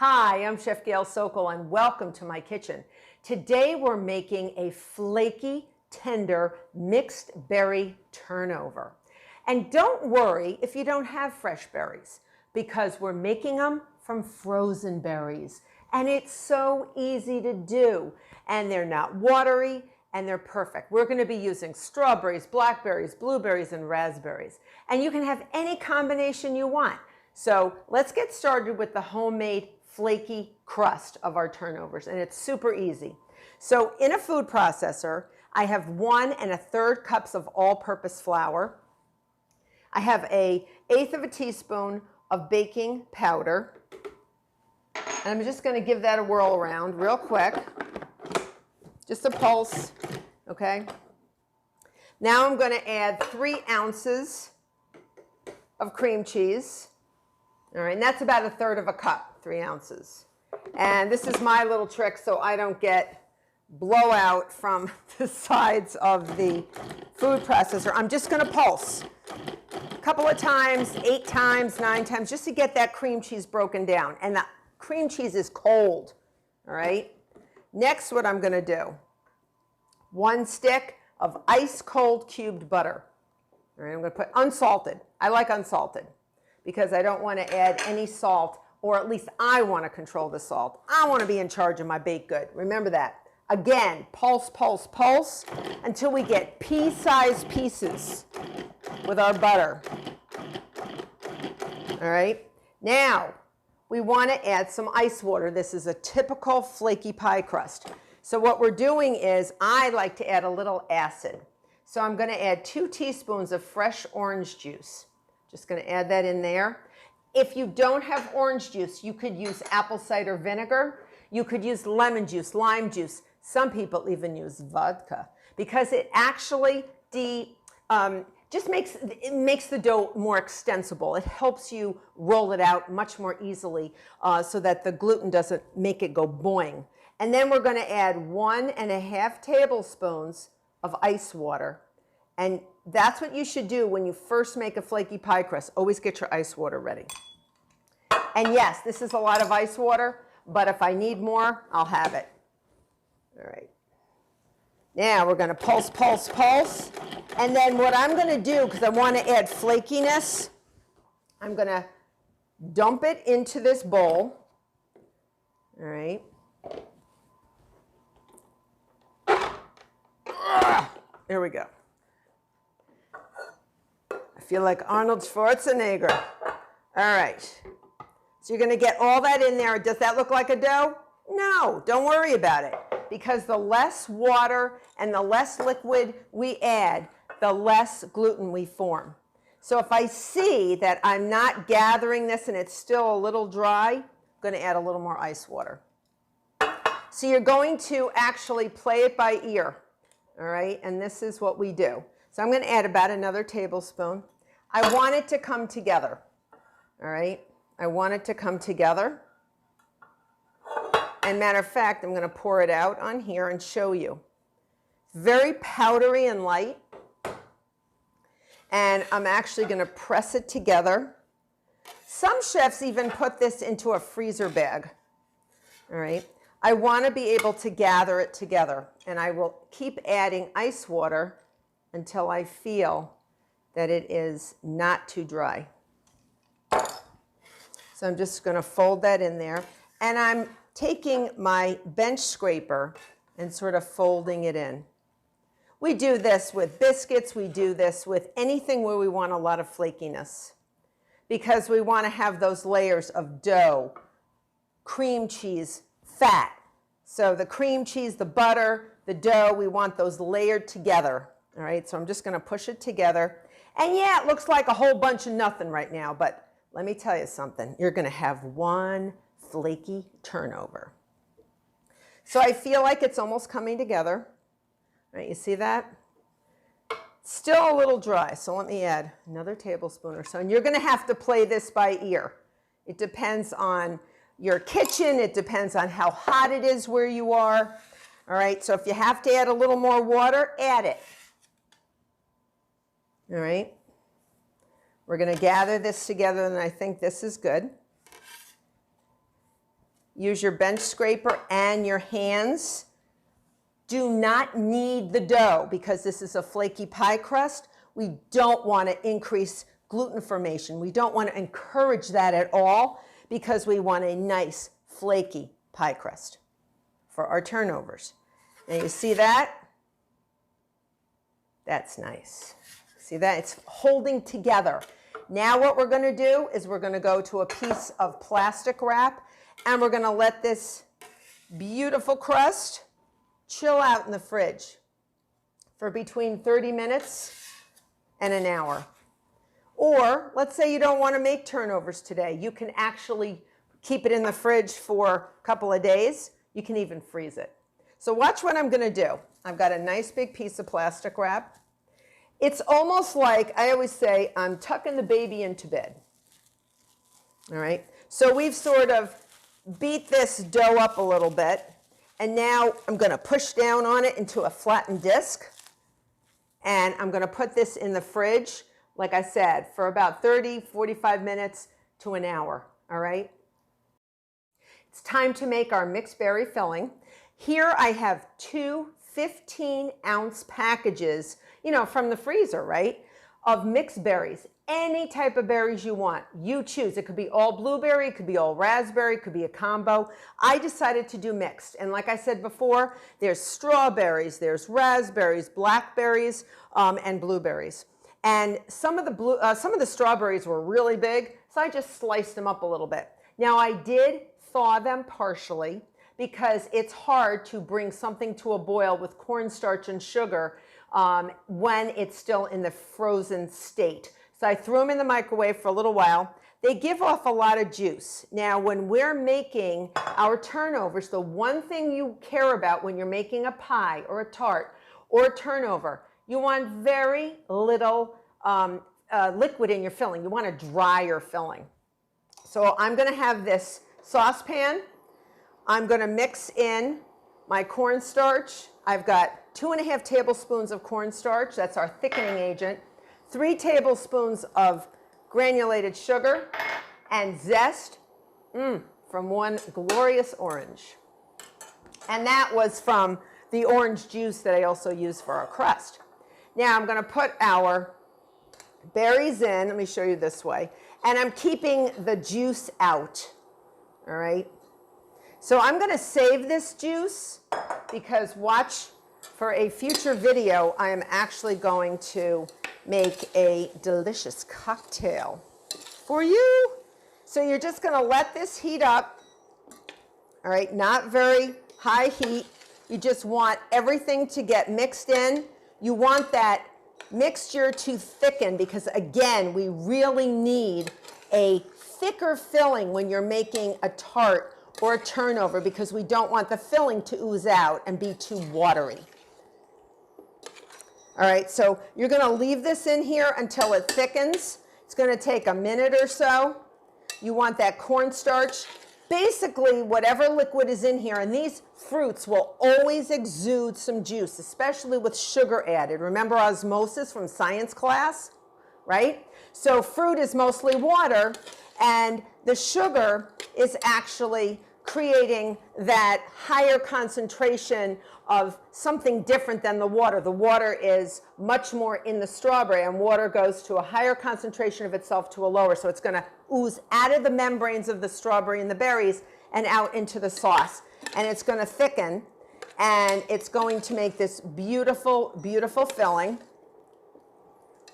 Hi, I'm Chef Gail Sokol and welcome to my kitchen. Today we're making a flaky, tender, mixed berry turnover. And don't worry if you don't have fresh berries, because we're making them from frozen berries. And it's so easy to do. And they're not watery and they're perfect. We're going to be using strawberries, blackberries, blueberries, and raspberries. And you can have any combination you want. So let's get started with the homemade flaky crust of our turnovers, and it's super easy. So in a food processor, I have 1 1/3 cups of all-purpose flour. I have 1/8 of a teaspoon of baking powder. And I'm just going to give that a whirl around real quick. Just a pulse, okay? Now I'm going to add 3 ounces of cream cheese. All right, and that's about 1/3 cup. 3 ounces. And this is my little trick so I don't get blowout from the sides of the food processor. I'm just going to pulse a couple of times, 8 times, 9 times, just to get that cream cheese broken down. And the cream cheese is cold, all right? Next, what I'm going to do, 1 stick of ice cold cubed butter. All right, I'm going to put unsalted. I like unsalted because I don't want to add any salt, or at least I want to control the salt. I want to be in charge of my baked good. Remember that. Again, pulse, pulse, pulse until we get pea-sized pieces with our butter. All right. Now, we want to add some ice water. This is a typical flaky pie crust. So what we're doing is I like to add a little acid. So I'm going to add 2 teaspoons of fresh orange juice. Just going to add that in there. If you don't have orange juice, you could use apple cider vinegar. You could use lemon juice, lime juice. Some people even use vodka because it actually just makes the dough more extensible. It helps you roll it out much more easily so that the gluten doesn't make it go boing. And then we're going to add 1 1/2 tablespoons of ice water. And that's what you should do when you first make a flaky pie crust. Always get your ice water ready. And yes, this is a lot of ice water, but if I need more, I'll have it. All right. Now we're going to pulse, pulse, pulse. And then what I'm going to do, because I want to add flakiness, I'm going to dump it into this bowl. All right. Here we go. I feel like Arnold Schwarzenegger. All right. So you're going to get all that in there. Does that look like a dough? No, don't worry about it. Because the less water and the less liquid we add, the less gluten we form. So if I see that I'm not gathering this and it's still a little dry, I'm going to add a little more ice water. So you're going to actually play it by ear. All right, and this is what we do. So I'm going to add about another tablespoon. I want it to come together. All right, I want it to come together. And matter of fact, I'm going to pour it out on here and show you. Very powdery and light. And I'm actually going to press it together. Some chefs even put this into a freezer bag. All right. I want to be able to gather it together, and I will keep adding ice water until I feel that it is not too dry. So I'm just going to fold that in there, and I'm taking my bench scraper and sort of folding it in. We do this with biscuits. We do this with anything where we want a lot of flakiness because we want to have those layers of dough, cream cheese, fat. So the cream cheese, the butter, the dough, we want those layered together. All right, so I'm just going to push it together. And yeah, it looks like a whole bunch of nothing right now, but let me tell you something. You're going to have one flaky turnover. So I feel like it's almost coming together. All right, you see that? Still a little dry, so let me add another tablespoon or so. And you're going to have to play this by ear. It depends on your kitchen. It depends on how hot it is where you are. All right, so if you have to add a little more water, add it. All right. We're going to gather this together, and I think this is good. use your bench scraper and your hands. Do not knead the dough because this is a flaky pie crust. We don't want to increase gluten formation. We don't want to encourage that at all because we want a nice flaky pie crust for our turnovers. Now you see that? That's nice. See that? It's holding together. Now what we're going to do is we're going to go to a piece of plastic wrap and we're going to let this beautiful crust chill out in the fridge for between 30 minutes and an hour. Or let's say you don't want to make turnovers today. You can actually keep it in the fridge for a couple of days. You can even freeze it. So watch what I'm going to do. I've got a nice big piece of plastic wrap. It's almost like, I always say, I'm tucking the baby into bed. All right? So we've sort of beat this dough up a little bit. And now I'm going to push down on it into a flattened disc. And I'm going to put this in the fridge, like I said, for about 30, 45 minutes to an hour. All right? It's time to make our mixed berry filling. Here I have two 15-ounce packages, you know, from the freezer, right, of mixed berries. Any type of berries you want, you choose. It could be all blueberry, it could be all raspberry, it could be a combo. I decided to do mixed. And like I said before, there's strawberries, there's raspberries, blackberries, and blueberries. And some of the strawberries were really big, so I just sliced them up a little bit. Now I did thaw them partially because it's hard to bring something to a boil with cornstarch and sugar when it's still in the frozen state. So I threw them in the microwave for a little while. They give off a lot of juice. Now, when we're making our turnovers, the one thing you care about when you're making a pie or a tart or a turnover, you want very little liquid in your filling. You want a drier filling. So I'm going to have this saucepan. I'm going to mix in my cornstarch. I've got 2½ tablespoons of cornstarch. That's our thickening agent. 3 tablespoons of granulated sugar and zest from one glorious orange. And that was from the orange juice that I also use for our crust. Now I'm going to put our berries in. Let me show you this way. And I'm keeping the juice out. All right. So I'm going to save this juice because watch, for a future video, I am actually going to make a delicious cocktail for you. So you're just going to let this heat up. All right, not very high heat. You just want everything to get mixed in. You want that mixture to thicken because, again, we really need a thicker filling when you're making a tart or a turnover because we don't want the filling to ooze out and be too watery. All right, so you're going to leave this in here until it thickens. It's going to take a minute or so. You want that cornstarch. Basically, whatever liquid is in here, and these fruits will always exude some juice, especially with sugar added. Remember osmosis from science class, right? So fruit is mostly water, and the sugar is actually creating that higher concentration of something different than the water. The water is much more in the strawberry, and water goes to a higher concentration of itself to a lower. So it's going to ooze out of the membranes of the strawberry and the berries and out into the sauce. And it's going to thicken, and it's going to make this beautiful, beautiful filling.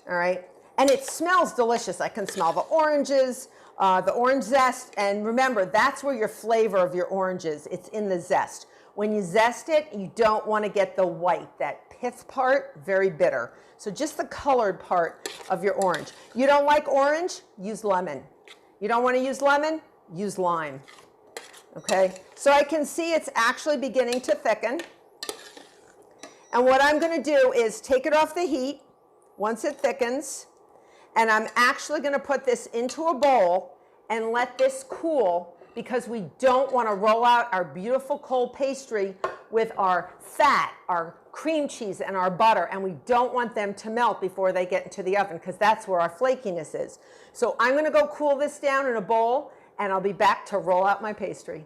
All right. And it smells delicious. I can smell the oranges, the orange zest. And remember, that's where your flavor of your orange is. It's in the zest. When you zest it, you don't want to get the white, that pith part, very bitter. So just the colored part of your orange. You don't like orange? Use lemon. You don't want to use lemon? Use lime. Okay? So I can see it's actually beginning to thicken. And what I'm going to do is take it off the heat once it thickens. And I'm actually going to put this into a bowl and let this cool because we don't want to roll out our beautiful cold pastry with our fat, our cream cheese, and our butter. And we don't want them to melt before they get into the oven because that's where our flakiness is. So I'm going to go cool this down in a bowl, and I'll be back to roll out my pastry.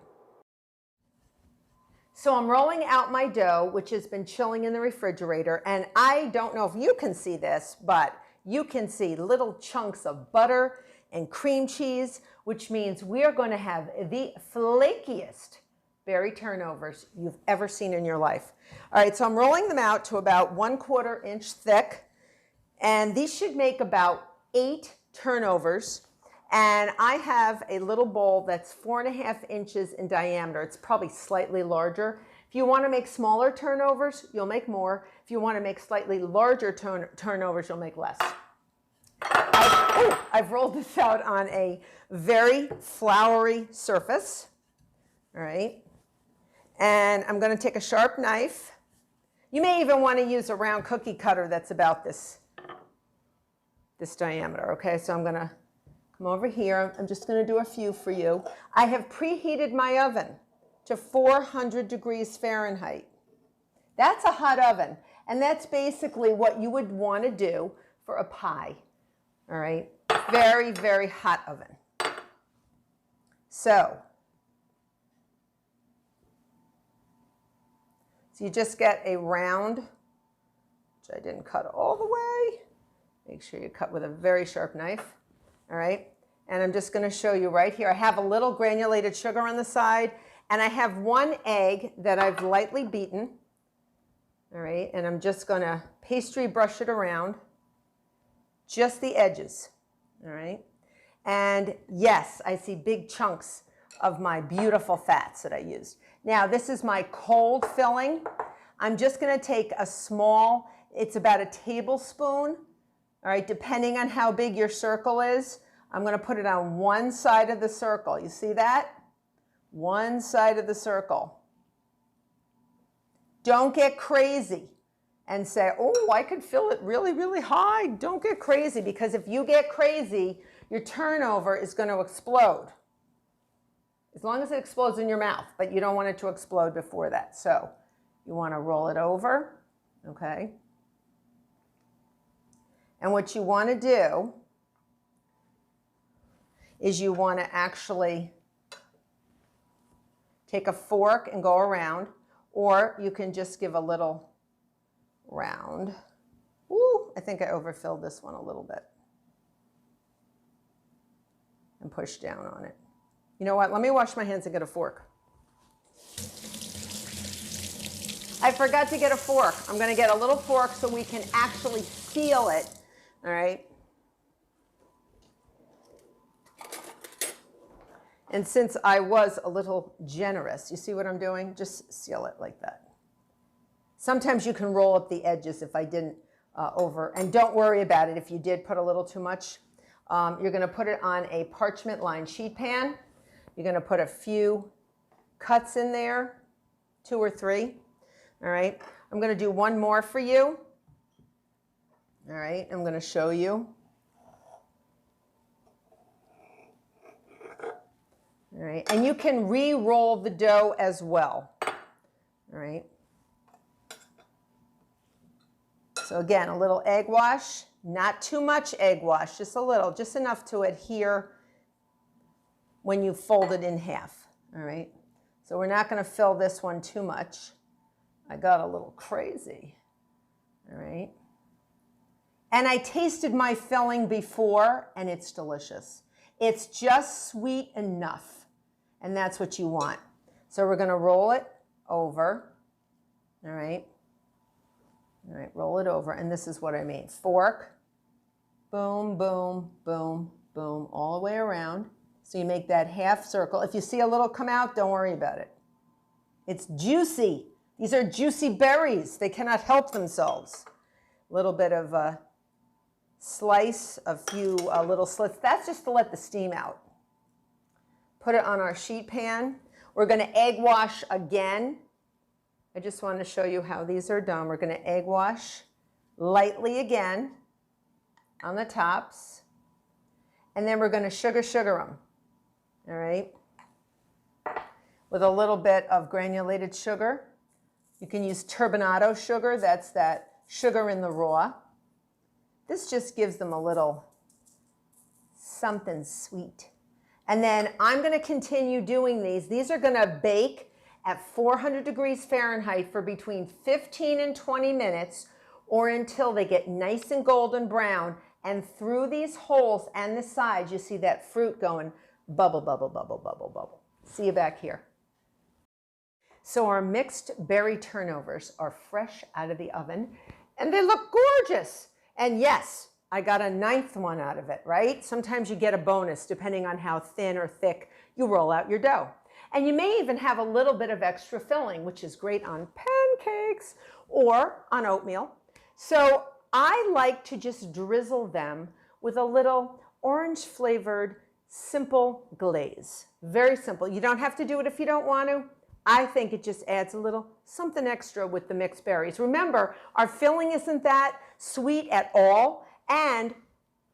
So I'm rolling out my dough, which has been chilling in the refrigerator. And I don't know if you can see this, but you can see little chunks of butter and cream cheese, which means we are going to have the flakiest berry turnovers you've ever seen in your life. All right, so I'm rolling them out to about 1/4 inch thick. And these should make about 8 turnovers. And I have a little bowl that's 4.5 inches in diameter. It's probably slightly larger. If you want to make smaller turnovers, you'll make more. If you want to make slightly larger turnovers, you'll make less. I've rolled this out on a very floury surface. All right. And I'm going to take a sharp knife. You may even want to use a round cookie cutter that's about this diameter. Okay, so I'm going to come over here. I'm just going to do a few for you. I have preheated my oven to 400 degrees Fahrenheit. That's a hot oven, and that's basically what you would want to do for a pie. All right, very, very hot oven. So you just get a round, which I didn't cut all the way. Make sure you cut with a very sharp knife. All right, and I'm just going to show you right here. I have a little granulated sugar on the side, and I have 1 egg that I've lightly beaten. All right, and I'm just going to pastry brush it around, just the edges. All right, and yes, I see big chunks of my beautiful fats that I used. Now, this is my cold filling. I'm just going to take a small, it's about a tablespoon. All right, depending on how big your circle is, I'm going to put it on one side of the circle. You see that? One side of the circle. Don't get crazy and say, oh, I could fill it really, really high. Don't get crazy, because if you get crazy, your turnover is going to explode. As long as it explodes in your mouth, but you don't want it to explode before that. So you want to roll it over, okay? And what you want to do is you want to actually take a fork and go around, or you can just give a little round. Ooh, I think I overfilled this one a little bit. And push down on it. You know what? Let me wash my hands and get a fork. I forgot to get a fork. I'm going to get a little fork so we can actually seal it. All right. And since I was a little generous, you see what I'm doing? Just seal it like that. Sometimes you can roll up the edges if I didn't and don't worry about it if you did put a little too much. You're going to put it on a parchment lined sheet pan. You're going to put a few cuts in there, 2 or 3. All right. I'm going to do one more for you. All right, I'm going to show you. All right, and you can re-roll the dough as well. All right. So again, a little egg wash, not too much egg wash, just a little, just enough to adhere when you fold it in half. All right. So we're not going to fill this one too much. I got a little crazy. All right. And I tasted my filling before, and it's delicious. It's just sweet enough, and that's what you want. So we're going to roll it over. All right. All right, roll it over, and this is what I mean. Fork, boom, boom, boom, boom, all the way around. So you make that half circle. If you see a little come out, don't worry about it. It's juicy. These are juicy berries. They cannot help themselves. A little bit of a slice, a few little slits. That's just to let the steam out. Put it on our sheet pan. We're going to egg wash again. I just want to show you how these are done. We're going to egg wash lightly again on the tops. And then we're going to sugar them. All right. With a little bit of granulated sugar. You can use turbinado sugar. That's that sugar in the raw. This just gives them a little something sweet. And then I'm going to continue doing these. These are going to bake at 400 degrees Fahrenheit for between 15 and 20 minutes, or until they get nice and golden brown. And through these holes and the sides, you see that fruit going bubble, bubble, bubble, bubble, bubble. See you back here. So our mixed berry turnovers are fresh out of the oven, and they look gorgeous. And yes, I got a 9th one out of it, right? Sometimes you get a bonus depending on how thin or thick you roll out your dough. And you may even have a little bit of extra filling, which is great on pancakes or on oatmeal. So I like to just drizzle them with a little orange flavored simple glaze. Very simple. You don't have to do it if you don't want to. I think it just adds a little something extra with the mixed berries. Remember, our filling isn't that sweet at all, and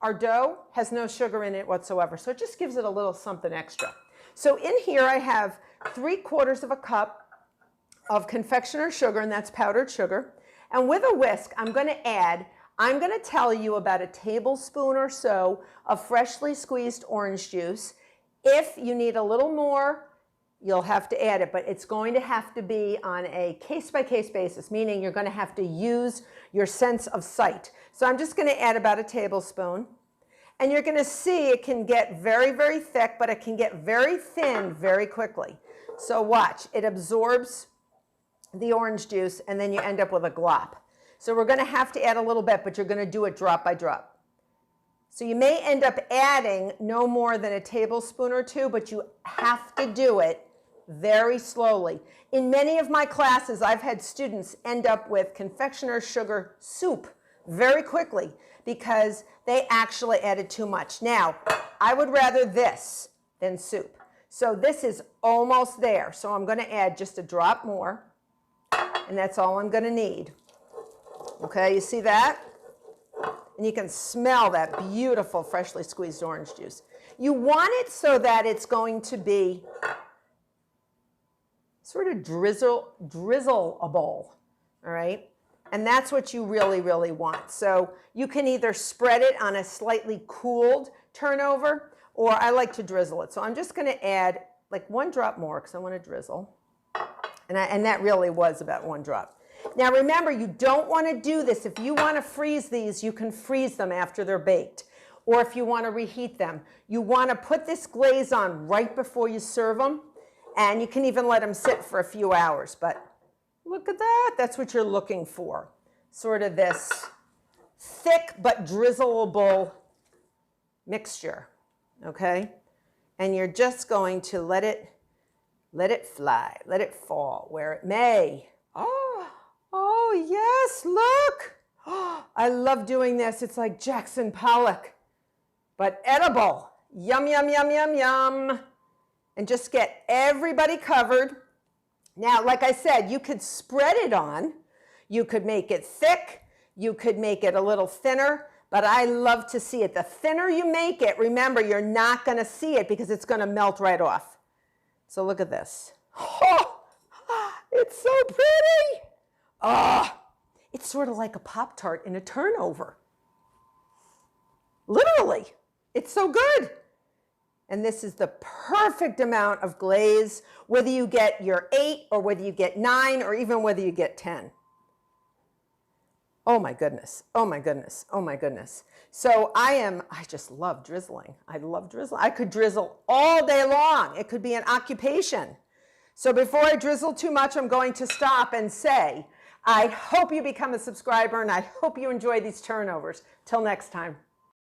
our dough has no sugar in it whatsoever. So it just gives it a little something extra. So in here I have 3/4 cup of confectioner's sugar, and that's powdered sugar. And with a whisk, I'm going to tell you about a tablespoon or so of freshly squeezed orange juice. If you need a little more, you'll have to add it, but it's going to have to be on a case-by-case basis, meaning you're going to have to use your sense of sight. So I'm just going to add about a tablespoon. And you're going to see it can get very, very thick, but it can get very thin very quickly. So watch, it absorbs the orange juice, and then you end up with a glop. So we're going to have to add a little bit, but you're going to do it drop by drop. So you may end up adding no more than a tablespoon or two, but you have to do it very slowly. In many of my classes, I've had students end up with confectioner's sugar soup very quickly because they actually added too much. Now, I would rather this than soup. So this is almost there. So I'm going to add just a drop more, and that's all I'm going to need. Okay, you see that? And you can smell that beautiful freshly squeezed orange juice. You want it so that it's going to be sort of drizzleable, all right? And that's what you really, really want. So you can either spread it on a slightly cooled turnover, or I like to drizzle it. So I'm just going to add like 1 drop more because I want to drizzle. And that really was about 1 drop. Now remember, you don't want to do this. If you want to freeze these, you can freeze them after they're baked. Or if you want to reheat them, you want to put this glaze on right before you serve them. And you can even let them sit for a few hours. But look at that. That's what you're looking for. Sort of this thick but drizzleable mixture. Okay? And you're just going to let it fly, let it fall where it may. Oh yes, look. Oh, I love doing this. It's like Jackson Pollock, but edible. Yum, yum, yum, yum, yum. And just get everybody covered. Now, like I said, you could spread it on. You could make it thick. You could make it a little thinner, but I love to see it. The thinner you make it, remember, you're not going to see it because it's going to melt right off. So look at this. Oh, it's so pretty. It's sort of like a Pop-Tart in a turnover. Literally, it's so good. And this is the perfect amount of glaze, whether you get your 8 or whether you get 9 or even whether you get 10. Oh my goodness, oh my goodness, oh my goodness. So I just love drizzling. I love drizzling. I could drizzle all day long. It could be an occupation. So before I drizzle too much, I'm going to stop and say, I hope you become a subscriber and I hope you enjoy these turnovers. Till next time.